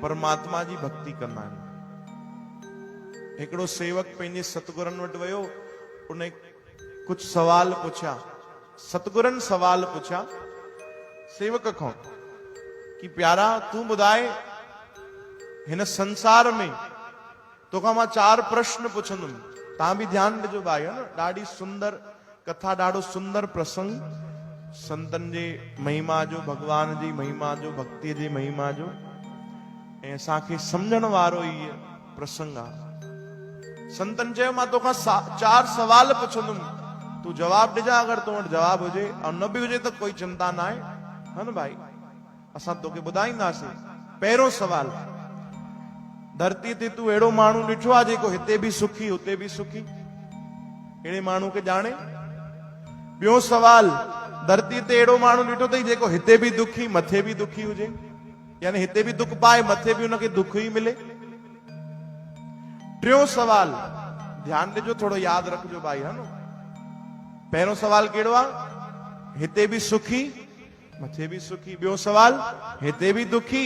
परमात्मा जी भक्ति कंदा आहिनि। हिकिड़ो सेवक पंहिंजे सतगुरनि वटि वियो, उन कुछ सवाल पुछा। सतगुरनि सवाल पुछा सेवक खां कि प्यारा तू ॿुधाए हिन संसार में तोखां मां 4 प्रश्न पुछंदुमि, तव्हां बि ध्यानु ॾिजो भाई, है न। ॾाढी सुंदर कथा, ॾाढो सुंदर प्रसंग, संतन जे महिमा जो, भगवान जी महिमा जो, भक्ति जी महिमा जो, ऐं असांखे सम्झण वारो ई प्रसंग आहे। संतन चयो मां तोखां 4 सवाल पुछंदुमि, तू जवाब ॾिजा। अगरि तो वटि जवाब हुजे ऐं न बि हुजे त कोई चिंता न आहे, है न भाई, असां तोखे ॿुधाईंदासीं। पहिरियों सवाल, धरती ते तू अहिड़ो माण्हू ॾिठो आहे जेको हिते बि सुखी हुते बि सुखी? अहिड़े माण्हू खे ॼाणे? ॿियो सवाल, धरती ते अहिड़ो माण्हू ॾिठो अथई जेको हिते बि दुखी मथे बि दुखी हुजे, यानी हिते बि दुख पाए मथे बि हुनखे दुख ई मिले? टियों सवाल, ध्यानु ॾिजो, थोड़ो यादि रखिजो भाई, है न। पहिरियों सवाल कहिड़ो आहे? हिते बि सुखी मथे बि सुखी। ॿियो सवाल, हिते बि दुखी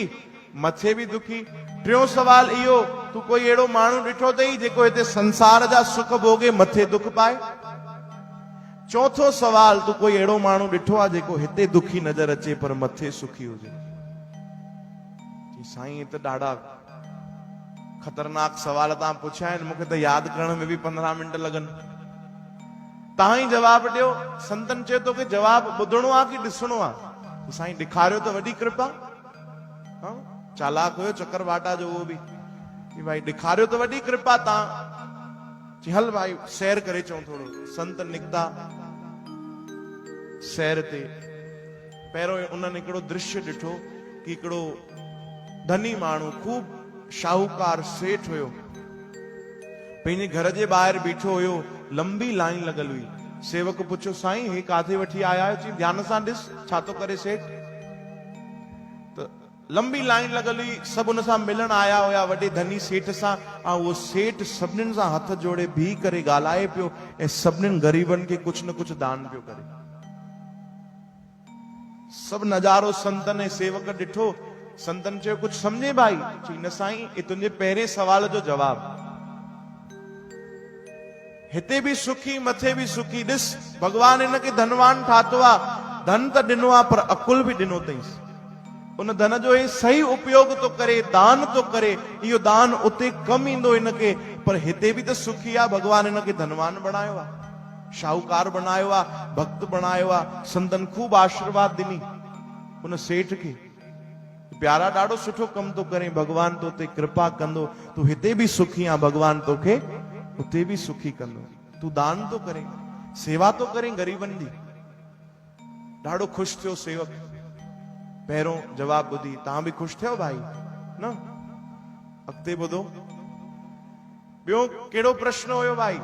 मथे बि दुखी। टियों सवाल इहो, तू कोई अहिड़ो माण्हू ॾिठो अथई जेको हिते संसार जा सुख भोगे मथे दुख पाए? चौथो सवाल, तू कोई अहिड़ो माण्हू ॾिठो आहे जेको हिते दुखी नज़र अचे पर मथे सुखी हुजे? साईं त ॾाढा खतरनाक सवाल तव्हां पुछिया आहिनि, मूंखे त यादि करण में बि 15 मिंट लॻनि। तव्हां ई जवाब ॾियो। संतन चयो तोखे जवाब ॿुधणो आहे कि ॾिसणो आहे? साईं ॾेखारियो त वॾी कृपा। चालाक हुयो चक्कर वाटा जो उहो बि, कि भाई ॾेखारियो त वॾी कृपा। तव्हां चई हल भाई सैर करे अचूं थोरो। संत निकिता सैर ते। पहिरियों उन्हनि हिकिड़ो दृश्य ॾिठो कि हिकिड़ो धनी माण्हू, खूब शाहूकार सेठ हुयो, पंहिंजे घर जे ॿाहिरि बीठो हुयो, लंबी लाइन लॻल हुई। सेवक पुछियो साईं हे काथे वठी आया आहियो? चई ध्यान सां ॾिस छा थो करे सेठ। त लंबी लाइन लॻल हुई, सभु हुन सां मिलण आया हुया, वॾे धनी सेठ सां। ऐं उहो सेठ सभिनीनि सां हथ जोड़े बीह करे ॻाल्हाए पियो ऐं सभिनीनि ग़रीबनि खे कुझु न कुझु दान पियो करे। सभु नज़ारो संतन ऐं सेवक ॾिठो। संतन चयो कुझु सम्झे भाई? चई न साईं, ये तुंहिंजे पहिरें सवाल जो जवाब। हिते बि सुखी मथे बि सुखी। ॾिस भगवान हिनखे धनवान ठातो आहे, धन त ॾिनो आहे पर अकुल बि ॾिनो अथईंसि। उन धन जो ही सही उपयोग तो करे, दान तो करे। इहो दान उते कम ईंदो हिनखे, पर हिते बि त सुखी आहे। भगवान हिनखे धनवान बनायो आहे, शाहूकार बनायो आहे, भक्त बनायो आहे। संतन खूब आशीर्वाद ॾिनी उन सेठ खे। प्यारा ॾाढो सुठो कम तो करे, भगवान तो ते कृपा कंदो। तू हिते बि सुखी आहे, भगवान तोखे उते बि सुखी कंदो। तू दान तो करे, सेवा तो करे गरीबनि जी। ॾाढो ख़ुशि थियो सेवक। पहिरियों जवाब ॿुधी। तव्हां बि ख़ुशि थियो भाई न? अॻिते ॿुधो, ॿियो कहिड़ो प्रश्न हुयो भाई?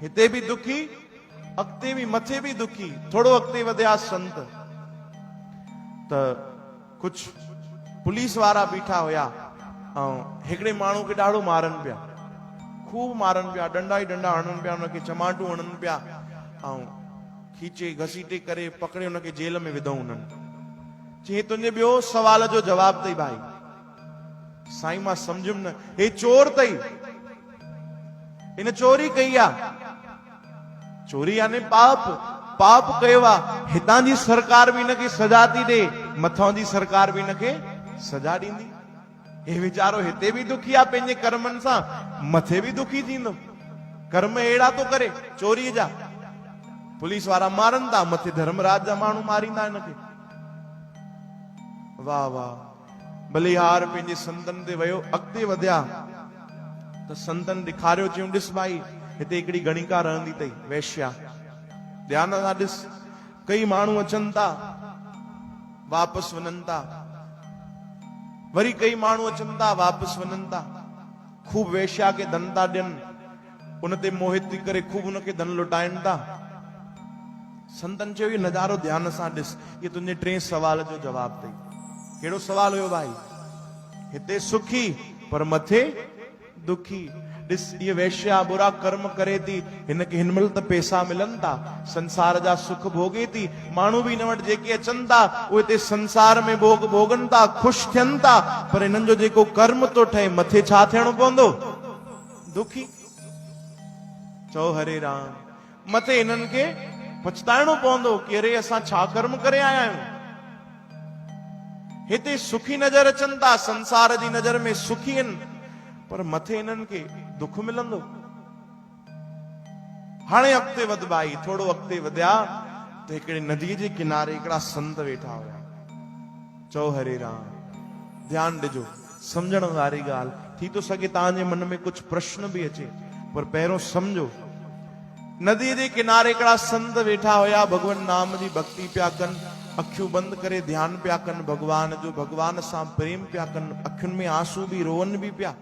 हिते बि दुखी अॻिते बि मथे बि दुखी। थोरो अॻिते वधिया संत त कुछ पुलिस वारा बीठा हुया ऐं हिकिड़े माण्हू खे ॾाढो मारनि पिया, खूब मारनि पिया, डंडा ई डंडा हणनि पिया, हुनखे चमाटू हणनि पिया ऐं खीचे घसीटे करे पकड़े हुनखे जेल में विधऊं उन्हनि। चई तुंहिंजे ॿियो सवाल जो जवाब अथई भाई? साईं मां सम्झुमि न, हे चोर अथई, हिन चोरी कई आहे। चोरी यानी पाप, पाप कयो आहे। हितां जी सरकार बि हिनखे सजा थी ॾे, मथां जी सरकार बि हिनखे सजा ॾींदी। हे वीचारो हिते बि दुखी आहे पंहिंजे कर्मनि सां, मथे बि दुखी थींदो। कर्म अहिड़ा तो करे चोरीअ जा। पुलिस वारा मारनि था, मथे धर्मराज जा माण्हू मारींदा हिनखे। वाह वाह। बलिहार पंहिंजे संतन ते वियो, अॻिते वधिया त संतन ॾेखारियो, चयूं ॾिस भाई हिते हिकिड़ी गणिका रहंदी अथई, वैश्या। ध्यान सां ॾिस, कई माण्हू अचनि था वापसि वञनि था, वरी कई माण्हू अचनि था वापसि वञनि था। खूब वेश्या खे धन था ॾियनि, उन ते मोहित थी करे खूब उनखे धन लुटाइनि था। संतन चयो इहो नज़ारो ध्यान सां ॾिस, इहे तुंहिंजे 3 सवाल जो जवाब अथई। कहिड़ो सवाल हुयो भाई? हिते सुखी पर मथे दुखी। ॾिस ये वैश्या बुरा कर्म करे थी, हिनखे हिनमहिल त पैसा मिलनि था, संसार जा सुख भोगे थी, माण्हू बि हिन वटि जेके अचनि था उहे हिते संसार में भोग भोगनि था, ख़ुशि थियनि था, पर हिननि जो जेको कर्म थो ठहे मथे छा थियणो पवंदो? दुखी। चओ हरे राम। मथे हिननि खे पछताइणो पवंदो कि अरे असां छा कर्म करे आया आहियूं। हिते सुखी नजर अचनि था, संसार जी नजर में सुखी आहिनि, पर मथे हिननि खे दुख मिलंदो। हाणे अॻिते वध भाई, थोरो अॻिते वधिया त हिकिड़े नदीअ जे किनारे हिकिड़ा संत वेठा हुया। चओ हरे राम। ध्यानु ॾिजो, सम्झण वारी ॻाल्हि। थी थो सघे तव्हांजे मन में कुझु प्रश्न बि अचे, पर पहिरियों सम्झो। नदीअ जे किनारे हिकिड़ा संत वेठा हुया, भगवान नाम जी भक्ति पिया कनि, अखियूं बंदि करे ध्यानु पिया कनि भगवान जो, भगवान सां प्रेम पिया कनि, अखियुनि में आंसू बि रोअनि बि पिया।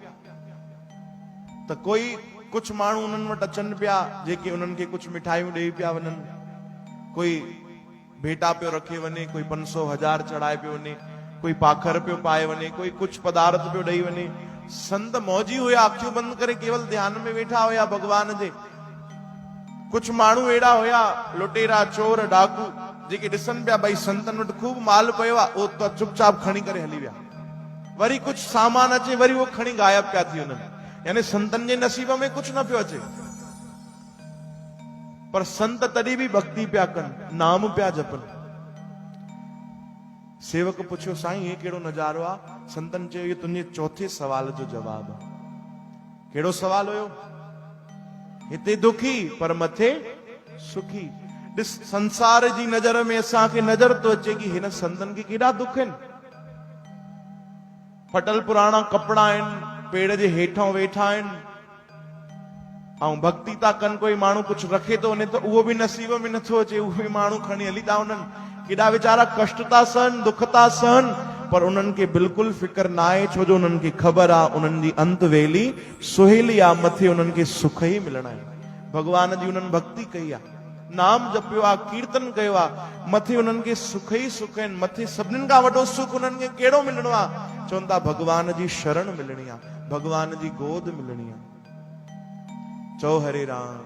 त कोई कुछ माण्हू उन्हनि वटि अचनि पिया जेके उन्हनि खे कुछ मिठाइयूं ॾेई पिया वञनि, कोई भेटा पियो रखे वञे, कोई 500,000 चढ़ाए पियो वञे, कोई पाखर पियो पाए वञे, कोई कुछ पदार्थ पियो ॾेई वञे। संत मौजी हुया, अखियूं बंदि करे केवल ध्यान में वेठा हुया भगवान जे। कुछ माण्हू अहिड़ा हुया, लुटेरा, चोर, डाकू, जेके ॾिसनि पिया भई संतनि वटि खूब माल पियो आहे, उहो त चुपचाप खणी करे हली विया। वरी कुछ सामान अचे, वरी उहो खणी गायब पिया थी वञनि। यानी संतनि जे नसीब में कुछ न पियो अचे, पर संत तॾहिं बि भक्ति पिया कनि, नाम पिया जपनि। सेवक पुछियो, साईं हे कहिड़ो नज़ारो आहे? संतनि चयो, इहो तुंहिंजे चौथे सवाल जो जवाब आहे। कहिड़ो सवाल हुयो? हिते दुखी पर मथे सुखी। ॾिस, संसार जी नज़र में असांखे नज़र थो अचे कि हिन संतनि खे केॾा दुख आहिनि। फटल पुराणा कपिड़ा आहिनि, पेड़ जे हेठां वेठा आहिनि, ऐं भक्ति था कनि। कोई माण्हू कुछ रखे थो वञे त उहो बि नसीब में नथो अचे, उहो बि माण्हू खणी हली था वञनि। केॾा वीचारा कष्ट था सहन, दुख था सहन, पर उन्हनि खे बिल्कुलु फिकर न आहे, छो जो उन्हनि खे ख़बर आहे उन्हनि जी अंत वेली सुहेली आहे, मथे उन्हनि खे सुख ई मिलणा आहिनि। भगवान जी उन्हनि भक्ति कई आहे, नाम जपियो आहे, कीर्तन कयो आहे, मथे उन्हनि खे सुख ई सुख आहिनि। मथे सभिनीनि खां वॾो सुख उन्हनि खे कहिड़ो मिलणो आहे? चवनि था भगवान जी शरण मिलणी आहे, भगवान जी गोद मिलणी आहे। चओ हरे राम।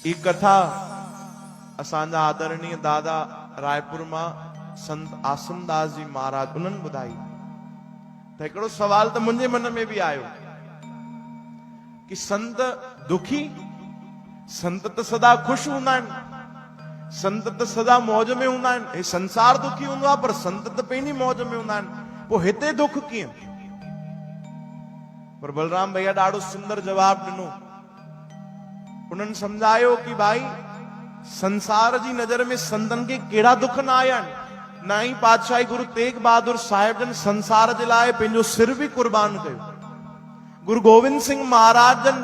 ई कथा असांजा आदरणीय दादा रायपुर मां संत आसनदास जी महाराज उन्हनि ॿुधाई। त हिकिड़ो सवाल त मुंहिंजे मन में बि आयो कि संत दुखी? संत त सदा ख़ुशि हूंदा आहिनि, संत त सदा मौज में हूंदा आहिनि। हे संसार दुखी हूंदो आहे, पर संत त पंहिंजी मौज में हूंदा आहिनि। पोइ हिते दुख कीअं? पर बलराम भैया ॾाढो सुंदर जवाब ॾिनो। उन्हनि सम्झायो कि भाई संसार जी नज़र में संतनि खे कहिड़ा दुख न आया आहिनि। नाई पातशाही गुरु तेग बहादुर साहिब जन संसार जे लाइ पंहिंजो सिर बि कुर्बान कयो। गुरु गोविंद सिंह महाराज जन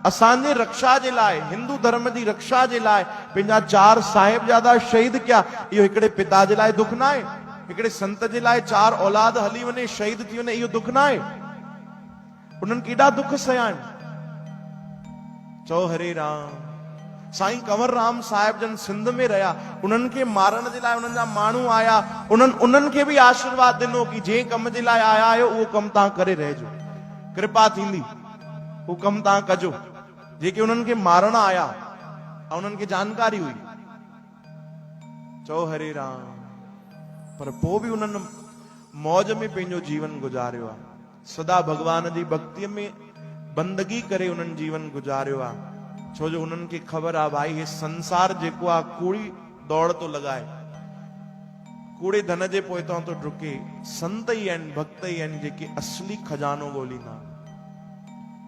असांजे रक्षा जे लाइ, हिंदू धर्म जी रक्षा जे लाइ पंहिंजा 4 साहिबजादा शहीद कया। इहो हिकिड़े पिता जे लाइ दुख न आहे? हिकिड़े संत जे लाइ 4 औलाद हली वञे, शहीद थी वञे, इहो दुख न आहे? उन्हनि केॾा दुख सया आहिनि। चओ हरे राम। साईं कंवर राम साहिब जन सिंध में रहिया, उन्हनि खे मारण जे लाइ उन्हनि जा माण्हू आया, उन्हनि खे बि आशीर्वाद ॾिनो कि जंहिं कम जे लाइ आया आहियो उहो कमु तव्हां करे रहिजो, कृपा थींदी, उहो कमु तव्हां कजो। जेके उन्हनि खे मारण आया ऐं उन्हनि खे जानकारी हुई। चओ हरे राम। पर पोइ बि उन्हनि मौज में पंहिंजो जीवन गुज़ारियो आहे, सदा भगवान जी भक्तीअ में बंदगी करे उन्हनि जीवन गुज़ारियो आहे। छो जो उन्हनि खे ख़बर आहे भाई हे संसार जेको आहे कूड़ी दौड़ तो लॻाए, कूड़े धन जे पोइतां तो डुके। संत ई आहिनि, भक्त ई आहिनि जेके असली खजानो ॻोल्हींदा।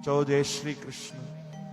चओ जय श्री कृष्ण।